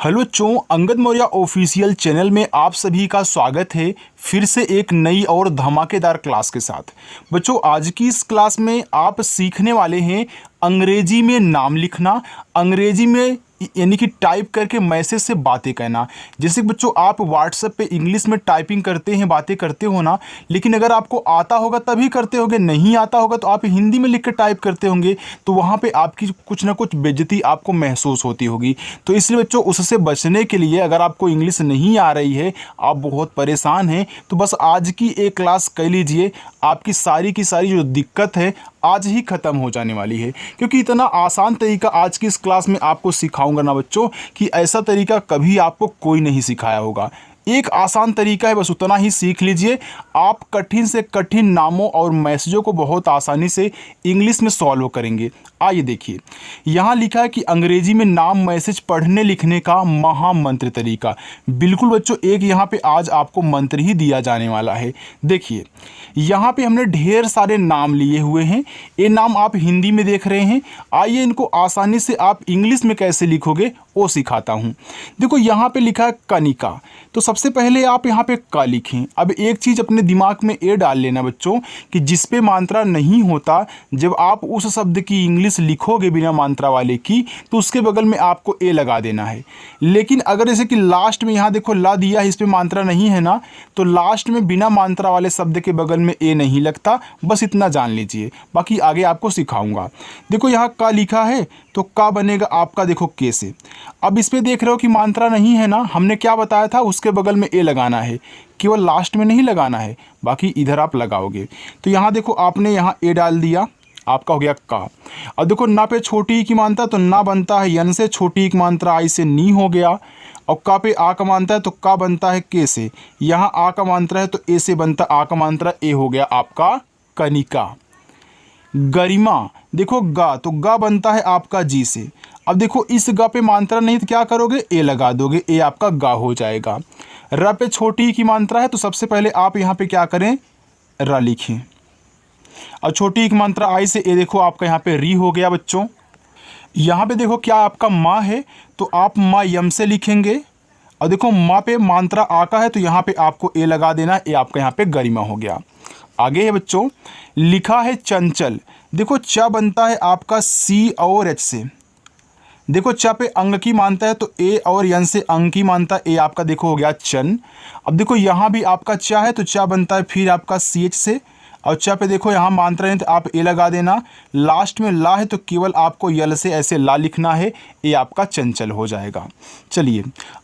Hello बच्चों, Angad Maurya official channel में आप सभी का स्वागत है फिर से एक नई और धमाकेदार क्लास के साथ। बच्चों, आज की इस क्लास में आप सीखने वाले हैं अंग्रेजी में नाम लिखना, अंग्रेजी में यानी कि टाइप करके मैसेज से बातें कहना। जैसे कि बच्चों आप व्हाट्सएप पे इंग्लिश में टाइपिंग करते हैं, बातें करते हो ना, लेकिन अगर आपको आता होगा तभी करते होगे, नहीं आता होगा तो आप हिंदी में लिख कर टाइप करते होंगे, तो वहाँ पे आपकी कुछ ना कुछ बेइज्जती आपको महसूस होती होगी। तो इसलिए बच्चों उससे बचने के लिए, अगर आपको इंग्लिश नहीं आ रही है, आप बहुत परेशान हैं, तो बस आज की एक क्लास कर लीजिए। आपकी सारी की सारी जो दिक्कत है आज ही ख़त्म हो जाने वाली है, क्योंकि इतना आसान तरीका आज की इस क्लास में आपको सिखाऊंगा ना बच्चों कि ऐसा तरीका कभी आपको कोई नहीं सिखाया होगा। एक आसान तरीका है, बस उतना ही सीख लीजिए। आप कठिन से कठिन नामों और मैसेजों को बहुत आसानी से इंग्लिश में सॉल्व करेंगे। आइए देखिए, यहाँ लिखा है कि अंग्रेजी में नाम मैसेज पढ़ने लिखने का महामंत्र तरीका। बिल्कुल बच्चों, एक यहाँ पे आज आपको मंत्र ही दिया जाने वाला है। देखिए, यहाँ पे हमने ढेर सारे नाम लिए हुए हैं। ये नाम आप हिंदी में देख रहे हैं। आइए इनको आसानी से आप इंग्लिश में कैसे लिखोगे वो सिखाता हूँ। देखो, यहाँ पे लिखा है कनिका, तो सबसे पहले आप यहाँ पे का लिखें। अब एक चीज़ अपने दिमाग में ये डाल लेना बच्चों कि जिस पे मात्रा नहीं होता, जब आप उस शब्द की इंग्लिश लिखोगे बिना मात्रा वाले की, तो उसके बगल में आपको ए लगा देना है। लेकिन अगर जैसे कि लास्ट में यहाँ देखो ला दिया है, इस पर मात्रा नहीं है ना, तो लास्ट में बिना मात्रा वाले शब्द के बगल में ए नहीं लगता। बस इतना जान लीजिए, बाकी आगे आपको सिखाऊंगा। देखो यहाँ का लिखा है, तो का बनेगा आपका देखो के से। अब इस पे देख रहे हो कि मात्रा नहीं है ना, हमने क्या बताया था, उसके बगल में ए लगाना है, केवल लास्ट में नहीं लगाना है, बाकी इधर आप लगाओगे। तो यहाँ देखो आपने यहाँ ए डाल दिया, आपका हो गया का। अब देखो ना पे छोटी ई की मात्रा, तो ना बनता है यन से, छोटी ई की मात्रा आई से नी हो गया। और का पे आ का मात्रा है, तो का बनता है के से। यहाँ आ का मात्रा है तो ए से बनता, आ का मात्रा ए हो गया आपका कनिका। गरिमा, देखो गा, तो गा बनता है आपका जी से। अब देखो इस गा पे मात्रा नहीं तो क्या करोगे, ए लगा दोगे, ए आपका गा हो जाएगा। र पे छोटी की मात्रा है, तो सबसे पहले आप यहाँ पे क्या करें, र लिखें। और छोटी की मात्रा आई से, ए देखो आपका यहाँ पे री हो गया बच्चों। यहाँ पे देखो क्या आपका माँ है, तो आप माँ यम से लिखेंगे। और देखो माँ पे मात्रा आ का है, तो यहाँ पे आपको ए लगा देना, ए आपका यहाँ पे गरिमा हो गया। आगे है बच्चों, लिखा है चंचल। देखो च बनता है आपका सी और एच से। देखो च पे अंग की मानता है, तो ए और यन से अंग की मानता, ए आपका देखो हो गया चन। अब देखो यहाँ भी आपका चा है, तो चा बनता है फिर आपका सी एच से। और चा पे देखो यहाँ मात्रा है, तो आप ए लगा देना। लास्ट में ला है, तो केवल आपको यल से ऐसे ला लिखना है, ए आपका चंचल हो जाएगा। चलिए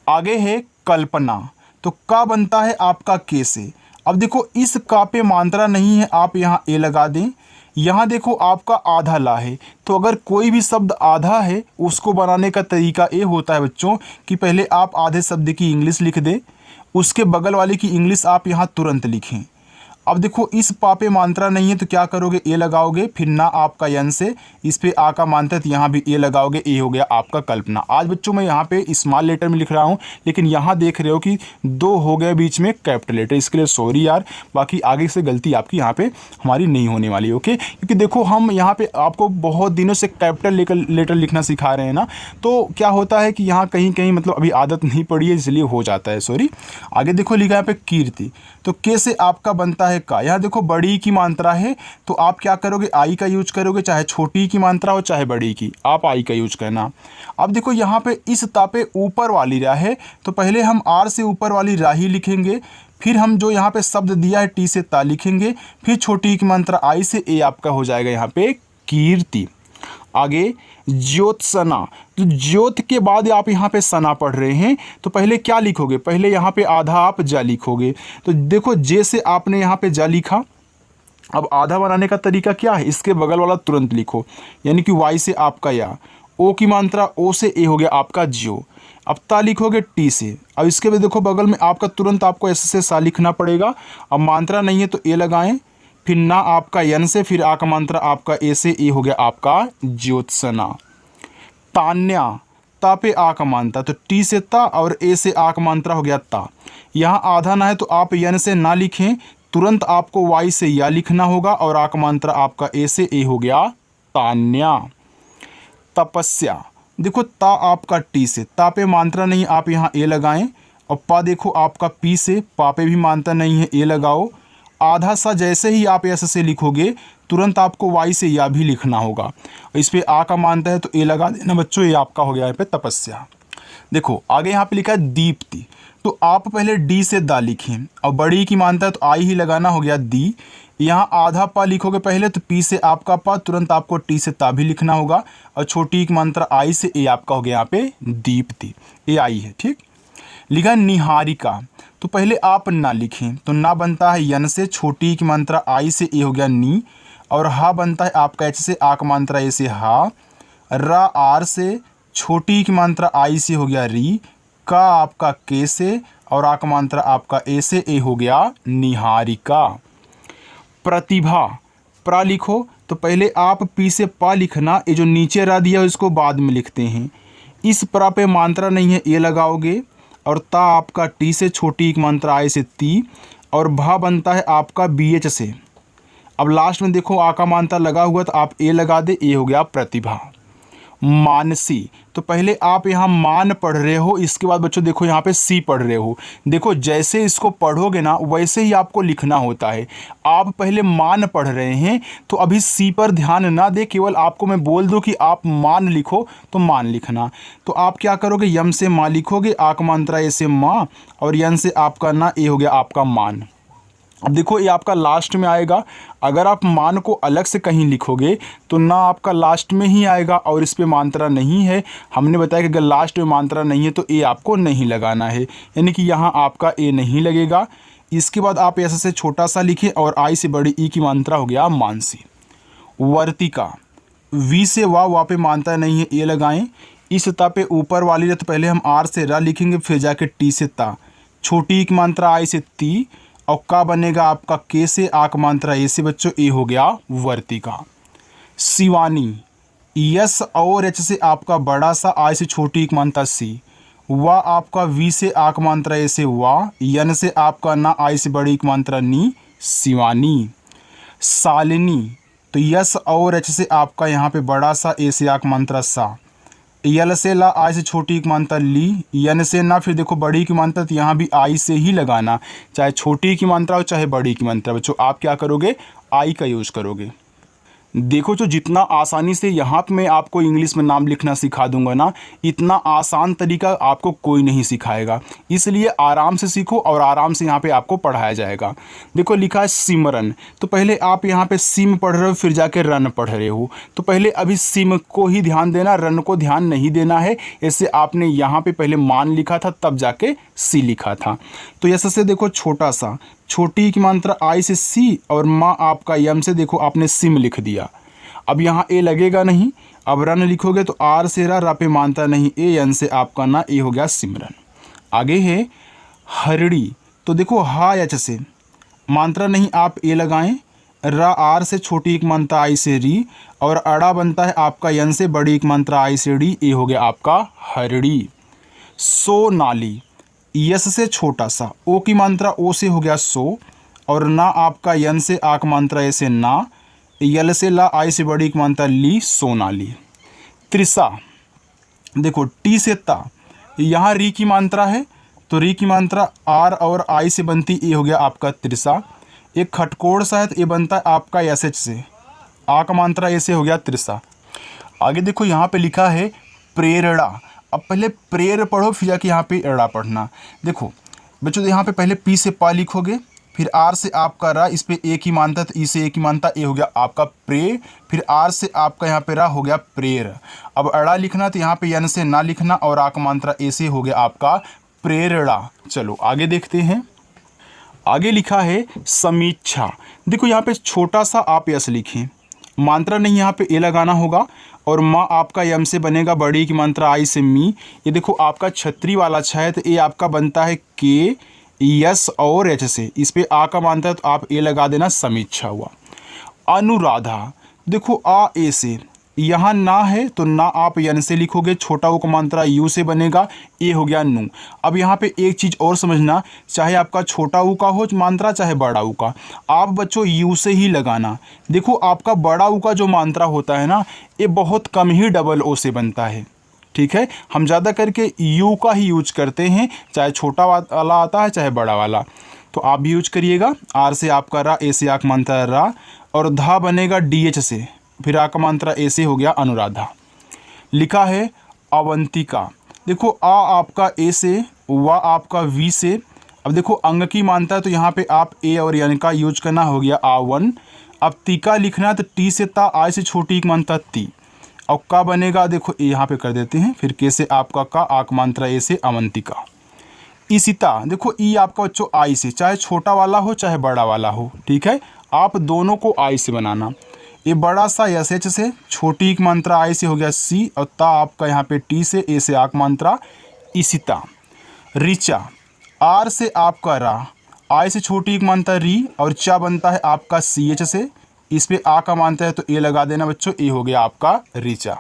आगे है कल्पना, तो का बनता है आपका के से। अब देखो इस का पे मात्रा नहीं है, आप यहाँ ए लगा दें। यहाँ देखो आपका आधा ला है, तो अगर कोई भी शब्द आधा है, उसको बनाने का तरीका ये होता है बच्चों कि पहले आप आधे शब्द की इंग्लिश लिख दें, उसके बगल वाले की इंग्लिश आप यहाँ तुरंत लिखें। अब देखो इस पा पे मात्रा नहीं है, तो क्या करोगे, ए लगाओगे, फिर ना आपका यन से, इस पे आ का मात्रा है, तो यहाँ भी ए लगाओगे, ए हो गया आपका कल्पना। आज बच्चों मैं यहाँ पे स्मॉल लेटर में लिख रहा हूँ, लेकिन यहाँ देख रहे हो कि दो हो गए बीच में कैपिटल लेटर, इसके लिए सॉरी यार। बाकी आगे से गलती आपकी यहाँ पे हमारी नहीं होने वाली, ओके। क्योंकि देखो हम यहाँ पे आपको बहुत दिनों से कैपिटल लेटर लिखना सिखा रहे हैं ना, तो क्या होता है कि यहाँ कहीं कहीं मतलब अभी आदत नहीं पड़ी है, इसलिए हो जाता है, सॉरी। आगे देखो लिखा है यहाँ पे कीर्ति, तो के से आपका बनता है का। यहाँ देखो बड़ी की मात्रा है, तो आप क्या करोगे, आई का यूज करोगे, चाहे छोटी की मात्रा हो चाहे बड़ी की, आप आई का यूज करना। अब देखो यहाँ पे इस ता पे ऊपर वाली रा है, तो पहले हम आर से ऊपर वाली रा ही लिखेंगे, फिर हम जो यहाँ पे शब्द दिया है टी से ता लिखेंगे, फिर छोटी की मात्रा आई से, ए आपका हो जाएगा यहाँ पे कीर्ति। आगे ज्योत्सना, तो ज्योत के बाद आप यहाँ पे सना पढ़ रहे हैं, तो पहले क्या लिखोगे, पहले यहाँ पे आधा आप जा लिखोगे। तो देखो जे से आपने यहाँ पे जा लिखा। अब आधा बनाने का तरीका क्या है, इसके बगल वाला तुरंत लिखो, यानी कि वाई से आपका या, ओ की मात्रा ओ से, ए हो गया आपका ज्यो। अब ता लिखोगे टी से। अब इसके भी देखो बगल में आपका तुरंत आपको ऐसे से सा लिखना पड़ेगा। अब मात्रा नहीं है तो ए लगाएं, फिर ना आपका यन से, फिर आ का मात्रा आपका ए से, ए हो गया आपका ज्योत्सना। तान्या, ता पे आ का मात्रा, तो टी से ता और ए से आ का मात्रा हो गया ता। यहाँ आधा ना है, तो आप यन से ना लिखें, तुरंत आपको वाई से या लिखना होगा, और आ का मात्रा आपका ए से, ए हो गया तान्या। तपस्या, देखो ता आपका टी से, ता पे मात्रा नहीं, आप यहाँ ए लगाएं। और पा देखो आपका पी से, पा पे भी मात्रा नहीं है, ए लगाओ। आधा सा जैसे ही आप यस से लिखोगे तुरंत आपको वाई से या भी लिखना होगा। इस पे आ का मानता है तो ए लगा देना बच्चों, ये आपका हो गया यहाँ पे तपस्या। देखो आगे यहाँ पे लिखा है दीप्ति, तो आप पहले डी से दा लिखें और बड़ी की मानता है तो आई ही लगाना, हो गया दी। यहाँ आधा पा लिखोगे पहले तो पी से आपका पा, तुरंत आपको टी से ता भी लिखना होगा। और छोटी की मात्रा आई से, ए आपका हो गया यहाँ पे दीप्ति, ए आई है। ठीक, लिखा निहारिका, तो पहले आप ना लिखें तो ना बनता है यन से, छोटी की मात्रा आई से, ए हो गया नी। और हा बनता है आपका एच से, आ की मात्रा ए से हा। रा आर से, छोटी की मात्रा आई से, हो गया री। का आपका के से, और आ का मात्रा आपका ए से, ए हो गया निहारिका। प्रतिभा, प्रा लिखो तो पहले आप पी से पा लिखना, ये जो नीचे रा दिया इसको बाद में लिखते हैं। इस प्रा पे मात्रा नहीं है, ए लगाओगे। और ता आपका टी से, छोटी की मात्रा आई से ती। और भा बनता है आपका बी एच से। अब लास्ट में देखो आ का मात्रा लगा हुआ तो आप ए लगा दे, ए हो गया प्रतिभा। मानसी, तो पहले आप यहाँ मान पढ़ रहे हो, इसके बाद बच्चों देखो यहाँ पे सी पढ़ रहे हो। देखो जैसे इसको पढ़ोगे ना वैसे ही आपको लिखना होता है। आप पहले मान पढ़ रहे हैं तो अभी सी पर ध्यान ना दे, केवल आपको मैं बोल दूं कि आप मान लिखो तो मान लिखना। तो आप क्या करोगे, यम से माँ लिखोगे, आ का मात्रा ए से माँ, और यन से आपका ना, ए हो गया आपका मान। अब देखो ये आपका लास्ट में आएगा। अगर आप मान को अलग से कहीं लिखोगे तो ना आपका लास्ट में ही आएगा और इस पे मात्रा नहीं है। हमने बताया कि अगर लास्ट में मात्रा नहीं है तो ए आपको नहीं लगाना है, यानी कि यहाँ आपका ए नहीं लगेगा। इसके बाद आप ऐसे से छोटा सा लिखें और आई से बड़ी ई की मात्रा हो गया मानसी। वर्तिका, वी से वा पे मात्रा नहीं है, ए लगाएं। इस ता पे ऊपर वाली तो पहले हम आर से रा लिखेंगे, फिर जाके टी से ता, छोटी की मात्रा आई से ती। और का बनेगा आपका के से, आ का मात्रा ए से बच्चों, ए हो गया वर्तिका। शिवानी, यस और एच से आपका बड़ा सा, आई से छोटी की मात्रा सी। वा आपका वी से, आ का मात्रा ए से वा। यन से आपका ना, आई से बड़ी की मात्रा नी, शिवानी। शालिनी, तो यस और एच से आपका यहाँ पे बड़ा सा, ए से आ का मात्रा सा। यल से ला, आई से छोटी की मात्रा ली। यन से ना, फिर देखो बड़ी की मात्रा तो यहाँ भी आई से ही लगाना, चाहे छोटी की मात्रा हो चाहे बड़ी की मात्रा। बच्चों आप क्या करोगे, आई का यूज़ करोगे। देखो जो जितना आसानी से यहाँ पे मैं आपको इंग्लिश में नाम लिखना सिखा दूंगा ना, इतना आसान तरीका आपको कोई नहीं सिखाएगा। इसलिए आराम से सीखो और आराम से यहाँ पे आपको पढ़ाया जाएगा। देखो लिखा है सिमरन, तो पहले आप यहाँ पे सिम पढ़ रहे हो, फिर जाके रन पढ़ रहे हो। तो पहले अभी सिम को ही ध्यान देना, रन को ध्यान नहीं देना है। ऐसे आपने यहाँ पे पहले मान लिखा था तब जाके सी लिखा था। तो ऐसे से देखो छोटा सा, छोटी की मात्रा आई से सी, और माँ आपका यम से देखो आपने सिम लिख दिया। अब यहाँ ए लगेगा नहीं, अब रन लिखोगे तो आर से रा पे मानता नहीं, ए यन से आपका ना, ए हो गया सिमरन। आगे है हरड़ी, तो देखो हा एच से मात्रा नहीं, आप ए लगाएं। रा आर से, छोटी एक मात्रा आई से री। और अड़ा बनता है आपका यन से, बड़ी एक मात्रा आई से डी, ए हो गया आपका हरड़ी। सोनाली, यस से छोटा सा, ओ की मात्रा ओ से हो गया सो। और ना आपका यन से, आ की मात्रा ए से ना। यल से ला, आई से बड़ी की मात्रा ली, सोनाली। त्रिसा, देखो टी से ता, यहाँ री की मात्रा है तो री की मात्रा आर और आई से बनती, ए हो गया आपका त्रिसा। एक खटकोड़ सा है तो ये बनता है आपका एस एच से, आ का मात्रा ए से हो गया त्रिसा। आगे देखो यहाँ पे लिखा है प्रेरणा। अब पहले प्रेर पढ़ो फिर जाके यहाँ पे एड़ा पढ़ना। देखो बच्चों यहाँ पे पहले पी से पा लिखोगे, फिर आर से आपका रा, इस पे ए की मानता तो ई से ए की मानता, ए हो गया आपका प्रे। फिर आर से आपका यहाँ पे रा हो गया प्रेर। अब अड़ा लिखना तो यहाँ पे यन से ना लिखना, और आ का मात्रा ए से हो गया आपका प्रेरणा। चलो आगे देखते हैं। आगे लिखा है समीक्षा। देखो यहाँ पे छोटा सा आप यस लिखें, मात्रा नहीं यहाँ पे ए लगाना होगा। और माँ आपका यम से बनेगा, बड़ी की मात्रा आई से मी। ये देखो आपका छतरी वाला छा है तो ए आपका बनता है के, यस और एच से, इस पे आ का मानता है तो आप ए लगा देना, समीक्षा हुआ। अनुराधा, देखो आ ए से, यहाँ ना है तो ना आप यन से लिखोगे, छोटा ऊ का मात्रा यू से बनेगा, ए हो गया नू। अब यहाँ पे एक चीज़ और समझना, चाहे आपका छोटा ऊ का हो मात्रा चाहे बड़ा ऊ का, आप बच्चों यू से ही लगाना। देखो आपका बड़ा ऊ का जो मात्रा होता है ना, ये बहुत कम ही डबल ओ से बनता है। ठीक है, हम ज़्यादा करके यू का ही यूज करते हैं, चाहे छोटा वाला आता है चाहे बड़ा वाला, तो आप भी यूज करिएगा। आर से आपका रा, ए से आक मात्रा रा, और धा बनेगा डी एच से, फिर आ का मात्रा ए से हो गया अनुराधा। लिखा है अवंतिका। देखो आ आपका ए से, वा आपका वी से। अब देखो अंग की मानता है तो यहाँ पे आप ए और यन का यूज करना, हो गया आवन। अब टीका लिखना है तो टी से ता, आई से छोटी एक मानता ती, और का बनेगा देखो ए यहाँ पे कर देते हैं, फिर के से आपका का, आक मात्रा ए से अवंतिका। इसिता, देखो ई आपका बच्चों आई से, चाहे छोटा वाला हो चाहे बड़ा वाला हो, ठीक है, आप दोनों को आई से बनाना। ये बड़ा सा एस एच से, छोटी एक मात्रा आई से हो गया सी, और ता आपका यहाँ पे टी से, ए से आक मात्रा इसिता। ऋचा, आर से आपका रा, आई से छोटी एक मानता है री, और चा बनता है आपका सी एच से, इस पे आ का मानता है तो ए लगा देना बच्चों, ए हो गया आपका ऋचा।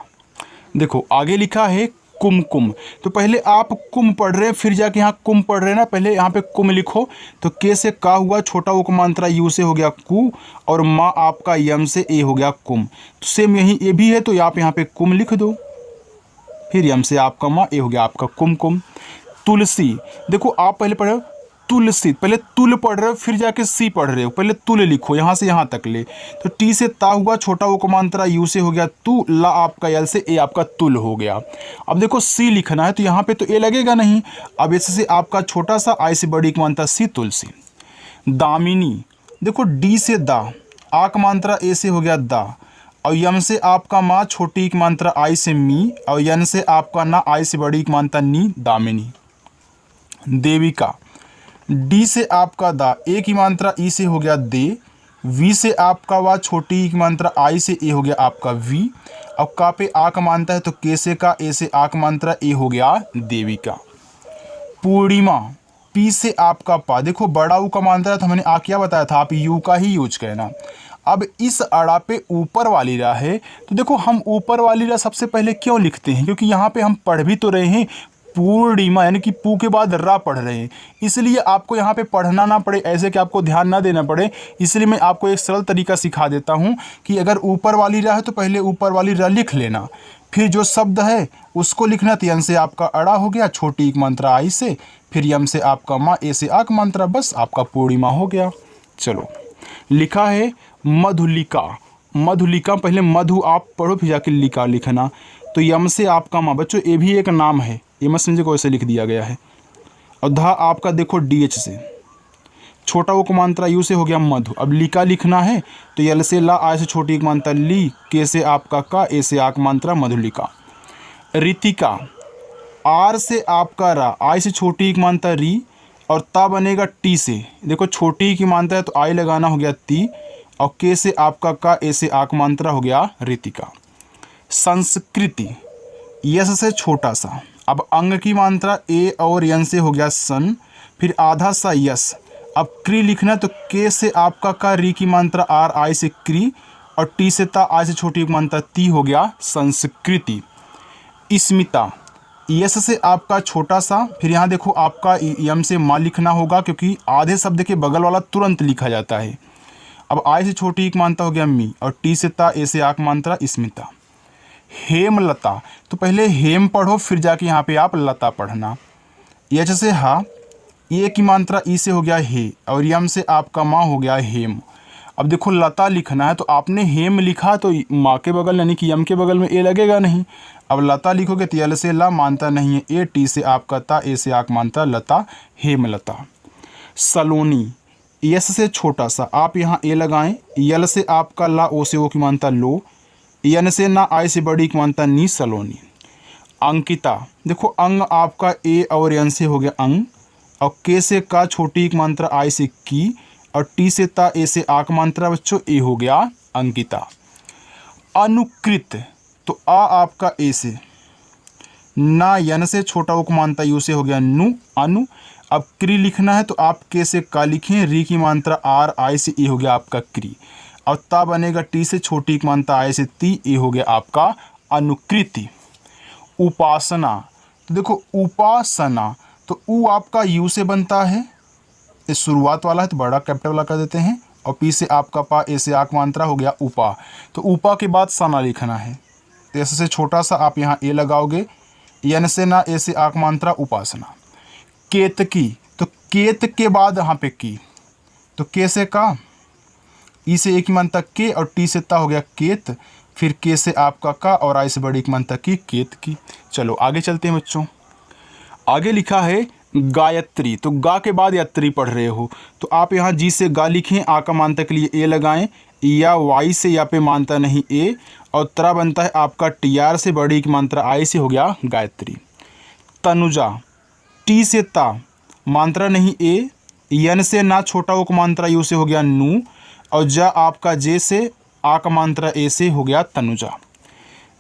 देखो आगे लिखा है कुमकुम। तो पहले आप कुम पढ़ रहे हैं, फिर जाके यहाँ कुम पढ़ रहे हैं ना, पहले यहाँ पे कुम लिखो। तो के से का हुआ, छोटा वो मात्रा यू से हो गया कु, और माँ आपका यम से ए हो गया कुम। तो सेम यही ए भी है, तो आप यहाँ पे कुम लिख दो, फिर यम से आपका माँ, ए हो गया आपका कुमकुम। तुलसी, देखो आप पहले पढ़ो तुलसी, पहले तुल पढ़ रहे हो फिर जाके सी पढ़ रहे हो, पहले तुल लिखो यहाँ से यहाँ तक ले। तो टी से ता हुआ, छोटा वो मात्रा यू से हो गया तू, ला आपका यल से, ए आपका तुल हो गया। अब देखो सी लिखना है तो यहाँ पे तो ए लगेगा नहीं, अब ऐसे से आपका छोटा सा, आई से बड़ी मात्रा सी, तुलसी। दामिनी, देखो डी से दा, आक मात्रा ए से हो गया दा, और यम से आपका माँ, छोटी एक मात्रा आई से मी, और यन से आपका ना, आई से बड़ी एक मात्रा नी, दामिनी। देविका, डी से आपका दा, ए की मात्रा ई से हो गया दे, वी से आपका वा, छोटी की मात्रा आई से, ए हो गया आपका वी, अब का पे आ का मानता है तो के से का, ए से आ का मात्रा, ए हो गया देविका। पूर्णिमा, पी से आपका पा, देखो बड़ा ऊ का मानता है तो हमने आ क्या बताया था, आप यू का ही यूज करना। अब इस अड़ा पे ऊपर वाली रा है, तो देखो हम ऊपर वाली रा सबसे पहले क्यों लिखते हैं, क्योंकि यहाँ पे हम पढ़ भी तो रहे हैं पूर्णिमा, यानी कि पू के बाद रा पढ़ रहे हैं, इसलिए आपको यहाँ पे पढ़ना ना पड़े, ऐसे कि आपको ध्यान ना देना पड़े, इसलिए मैं आपको एक सरल तरीका सिखा देता हूँ कि अगर ऊपर वाली रा है तो पहले ऊपर वाली रा लिख लेना, फिर जो शब्द है उसको लिखना। तो यन से आपका अड़ा हो गया, छोटी एक मात्रा आई से, फिर यम से आपका माँ, ए से आक मात्रा, बस आपका पूर्णिमा हो गया। चलो लिखा है मधुलिका। मधुलिका, पहले मधु आप पढ़ो फिर जाके लिका लिखना। तो यम से आपका माँ, बच्चों ये भी एक नाम है, ये मत समझे को ऐसे लिख दिया गया है। और धा आपका देखो डी एच से, छोटा वो मात्रा यू से हो गया मधु। अब लिका लिखना है तो यल से ला, आय से छोटी एक मात्रा ली, के से आपका का, ए से आक मात्रा मधुलिका। ऋतिका, आर से आपका रा, आई से छोटी एक मात्रा री, और ता बनेगा टी से, देखो छोटी की मात्रा है तो आई लगाना, हो गया ती, और के से आपका का, ए से आक मात्रा, हो गया ऋतिका। संस्कृति, यस से छोटा सा, अब अंग की मात्रा ए और यन से हो गया सन, फिर आधा सा यस। अब क्री लिखना तो के से आपका का, री की मात्रा आर, आई से क्री, और टी से ता, आई से छोटी मात्रा ती, हो गया संस्कृति। स्मिता, यस से आपका छोटा सा, फिर यहाँ देखो आपका यम से माँ लिखना होगा, क्योंकि आधे शब्द के बगल वाला तुरंत लिखा जाता है। अब आई से छोटी एक मात्रा हो गया मी, और टी से ता, ए से आक मात्रा स्मिता। हेमलता, तो पहले हेम पढ़ो फिर जाके यहाँ पे आप लता पढ़ना। यच से हा, ए की मात्रा ई से हो गया हे, और यम से आपका माँ हो गया हेम। अब देखो लता लिखना है तो आपने हेम लिखा तो माँ के बगल यानी कि यम के बगल में ए लगेगा नहीं। अब लता लिखोगे तो यल से ला मानता नहीं है ए, टी से आपका ता, ए से आक मानता लता, हेमलता। सलोनी, यस से छोटा सा, आप यहाँ ए लगाएं, यल से आपका ला, ओ से ओ की मानता लो, यन से ना, आई से बड़ी की मानता नी, सलोनी। अंकिता, देखो अंग आपका ए और यन से हो गया अंग, और के से का, छोटी एक मात्रा आई से की, और टी से ता, ए से आक मात्रा, बच्चों ए हो गया अंकिता। अनुकृत, तो आ आपका ए से, ना यन से छोटा उक मानता यू से हो गया नु, अनु। अब क्री लिखना है तो आप के से का लिखें, री की मात्रा आर, आई से ए हो गया आपका क्री, और ता बनेगा टी से छोटी की मात्रा आई से ती, ए हो गया आपका अनुकृति। उपासना, तो देखो उपासना, तो ऊ आपका यू से बनता है, ये शुरुआत वाला है तो बड़ा कैपिटल वाला कर देते हैं, और पी से आपका पा, ए से आक मात्रा, हो गया उपा। तो उपा के बाद सना लिखना है, तो ऐसे से छोटा सा आप यहाँ ए लगाओगे, यन से ना, ए से आक मात्रा उपासना। केतकी, तो केत के बाद यहाँ पे की, तो के से का, ई से एक मात्रा के और टी से ता हो गया केत, फिर के से आपका का और आई से बड़ी एक मात्रा की केत की। चलो आगे चलते हैं बच्चों। आगे लिखा है गायत्री, तो गा के बाद यात्री पढ़ रहे हो तो आप यहाँ जी से गा लिखें, आ का मानता के लिए ए लगाएं, या वाई से या पे मानता नहीं ए, और त्रा बनता है आपका टी आर से बड़ी की मात्रा आई से हो गया गायत्री। तनुजा, टी से ता मात्रा नहीं ए, यन से ना छोटा उक मात्रा यू से हो गया नू, और जा आपका जे से आ का मात्रा ए से हो गया तनुजा।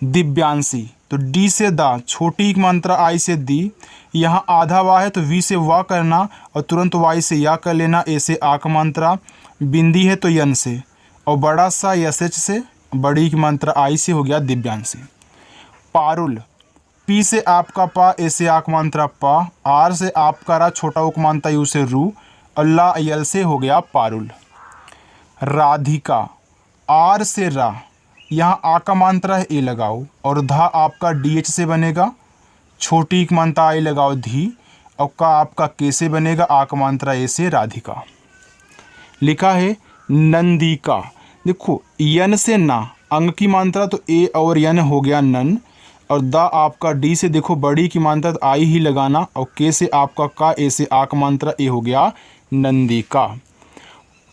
दिव्यांशी, तो डी से दा छोटी की मात्रा आई से दी, यहाँ आधा वाह है तो वी से वाह करना और तुरंत वाई से या कर लेना, ए से आ का मात्रा, बिंदी है तो यन से, और बड़ा सा यस एच से बड़ी की मात्रा आई से हो गया दिव्यांशी। पारुल, पी से आपका पा, ए से आक मात्रा पा, आर से आपका रा छोटा उक मात्रा यू से रू, अल्लाह यल से हो गया पारुल। राधिका, आर से रा, यहाँ आ का मात्रा है ए लगाओ, और धा आपका डी एच से बनेगा, छोटी की मात्रा आई लगाओ धी, और का आपका के से बनेगा, आ का मात्रा ए से राधिका। लिखा है नंदिका, देखो यन से ना, अंग की मात्रा तो ए और यन हो गया नन, और दा आपका डी से देखो बड़ी की मात्रा तो आई ही लगाना, और के से आपका का, ए से आ का मात्रा ए हो गया नंदिका।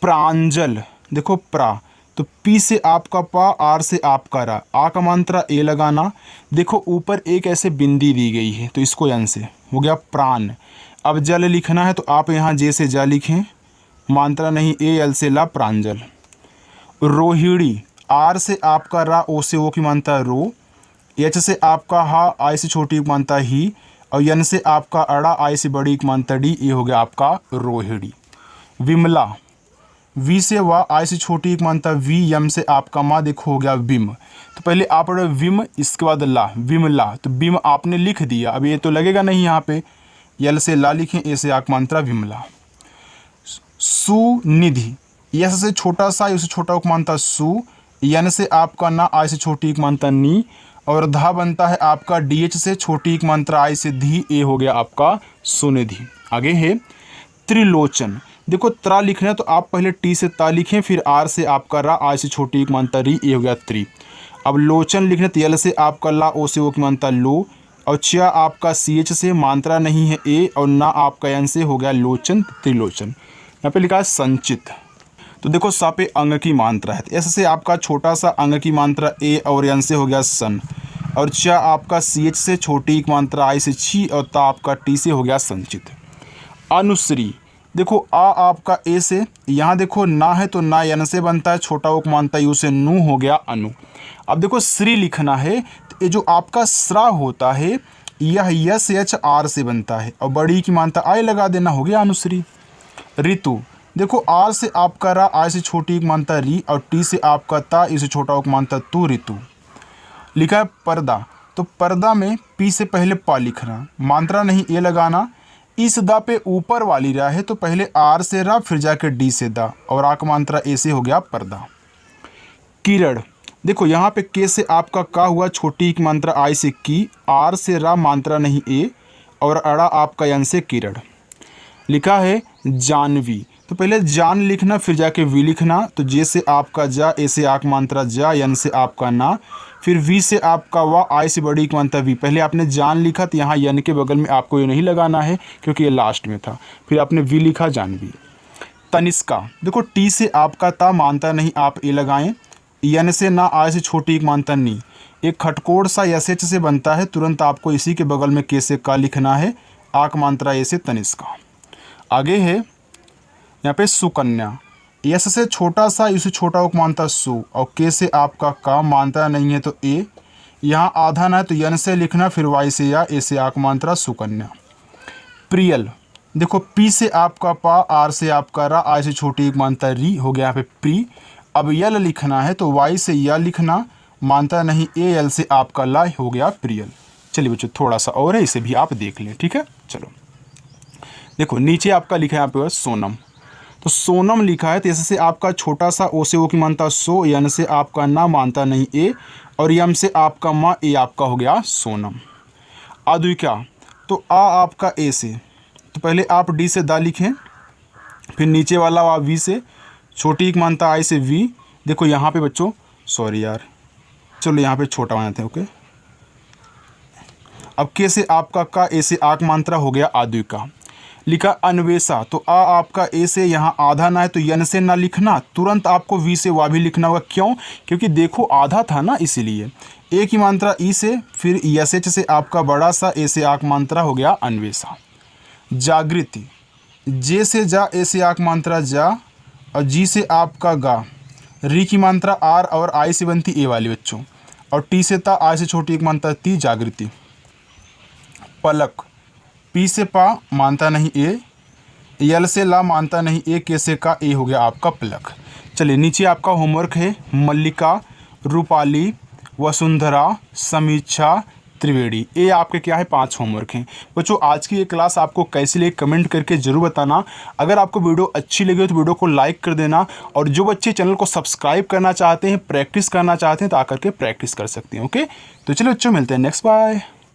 प्रांजल, देखो प्रा, तो पी से आपका पा, आर से आपका रा, आ का मात्रा ए लगाना, देखो ऊपर एक ऐसे बिंदी दी गई है तो इसको यन से हो गया प्राण। अब जल लिखना है तो आप यहाँ जे से जा लिखें, मात्रा नहीं ए, यल से ला, प्रांजल। रोहिणी, आर से आपका रा, ओ से ओ की मात्रा रो, एच से आपका हा, आई से छोटी की मात्रा ही, और यन से आपका अड़ा, आई से बड़ी की मात्रा डी, ये हो गया आपका रोहिणी। विमला, वी से वा, आई से छोटी एक मात्रा वी, यम से आपका माँ, देखो हो गया विम, तो पहले आप पढ़ो विम, इसके बाद ला, विमला, तो विम आपने लिख दिया, अब ये तो लगेगा नहीं यहाँ पे, यल से ला लिखें, ए से आक मात्रा विमला। सुनिधि, यस से छोटा सा, यू से छोटा उक मात्रा सु, यन से आपका ना, आई से छोटी एक मात्रा नी, और धा बनता है आपका डी एच से छोटी एक मात्रा आई से धी, ए हो गया आपका सुनिधि। आगे है त्रिलोचन, देखो त्रा लिखना है तो आप पहले टी से ता लिखें, फिर आर से आपका रा, आई से छोटी एक मात्रा री, ए हो गया त्रि। अब लोचन लिखना तो यल से आपका ला, ओ से ओ की मात्रा लो, और च्या आपका सी एच से मात्रा नहीं है ए, और ना आपका यन से हो गया लोचन, त्रिलोचन। यहाँ पे लिखा है संचित, तो देखो सा पे अंग की मात्रा है, ऐसे से आपका छोटा सा अंग की मात्रा ए और यन से हो गया सन, और चा आपका सी एच से छोटी एक मात्रा आई से छी, और ता आपका टी से हो गया संचित। अनुश्री, देखो आ आपका ए से, यहाँ देखो ना है तो ना यन से बनता है, छोटा उक मात्रा यू से नू, हो गया अनु। अब देखो श्री लिखना है तो ये जो आपका श्रा होता है यह यस एच आर से बनता है, और बड़ी की मात्रा आई लगा देना, हो गया अनुश्री। ऋतु, देखो आर से आपका रा, आई से छोटी एक मात्रा री, और टी से आपका ता, इसे छोटा उक मात्रा तू, ऋतु। लिखा है पर्दा, तो पर्दा में पी से पहले पा लिखना, मात्रा नहीं ए लगाना, इस दा पे ऊपर वाली रा है तो पहले आर से रा, फिर जाकर डी से दा, और आक मात्रा ए से हो गया पर्दा। किरण, देखो यहाँ पे के से आपका का हुआ, छोटी एक मात्रा आई से की, आर से रा, मात्रा नहीं ए, और अड़ा आपका यन से किरण। लिखा है जानवी, तो पहले जान लिखना, फिर जाके वी लिखना, तो जे से आपका जा, ए से आक मात्रा जा, यन से आपका ना, फिर वी से आपका वा, आई से बड़ी एक मात्रा वी। पहले आपने जान लिखा तो यहाँ यन के बगल में आपको ये नहीं लगाना है क्योंकि ये लास्ट में था, फिर आपने वी लिखा, जानवी। तनिष्का, देखो टी से आपका ता, मानता नहीं आप ए लगाएं, यन से ना, आई से छोटी एक मात्रा नी, एक खटकोड़ सा यस एच से बनता है, तुरंत आपको इसी के बगल में के से का लिखना है, आक मात्रा ए से तनिष्का। आगे है यहाँ पे सुकन्या, यस से छोटा सा, इसे छोटा उक मात्रा सु, और के से आपका का, मात्रा नहीं है तो ए, यहाँ आधा ना है तो यन से लिखना, फिर वाई से या, ए से आक मात्रा सुकन्या। प्रियल, देखो पी से आपका पा, आर से आपका रा, आई से छोटी एक मात्रा री, हो गया यहाँ पे प्री। अब यल लिखना है तो वाई से या लिखना, मात्रा नहीं ए, यल से आपका ला, हो गया प्रियल। चलिए बच्चों थोड़ा सा और है, इसे भी आप देख लें, ठीक है। चलो देखो नीचे आपका लिखा है यहाँ पे सोनम, तो सोनम लिखा है तो ऐसे से आपका छोटा सा ओ से ओ की मानता सो, यन से आपका ना, मानता नहीं ए, और यम से आपका माँ, ए आपका हो गया सोनम। आद्विका, तो आ आपका ए से, तो पहले आप डी से दा लिखें, फिर नीचे वाला आप वी से, छोटी एक मानता आई से वी। देखो यहाँ पे बच्चों, सॉरी यार, चलो यहाँ पे छोटा बनाते हैं, ओके। अब के से आपका का, ए से आक मात्रा हो गया आद्विका। लिखा अन्वेषा, तो आ आपका ए से यहाँ आधा ना है तो यन से ना लिखना, तुरंत आपको वी से वा भी लिखना होगा। क्यों? क्योंकि देखो आधा था ना, इसीलिए। ए की मात्रा ई से, फिर यस एच से आपका बड़ा सा, ए से आक मात्रा हो गया अन्वेषा। जागृति, जे से जा, ए से आक मात्रा जा, और जी से आपका गा। री की मात्रा आर और आई से बनती ए वाली बच्चों, और टी से ता, आई से छोटी एक मात्रा ती, जागृति। पलक, पी से पा मानता नहीं ए, यल से ला मानता नहीं ए, के से का, ए हो गया आपका पलक। चलिए नीचे आपका होमवर्क है, मल्लिका, रूपाली, वसुंधरा, समीक्षा, त्रिवेणी। ये आपके क्या है 5 होमवर्क हैं। बच्चों आज की ये क्लास आपको कैसी लगी कमेंट करके ज़रूर बताना। अगर आपको वीडियो अच्छी लगी हो तो वीडियो को लाइक कर देना, और जो बच्चे चैनल को सब्सक्राइब करना चाहते हैं, प्रैक्टिस करना चाहते हैं, तो आकर के प्रैक्टिस कर सकते हैं। ओके, तो चलो बच्चों मिलते हैं नेक्स्ट, बाय।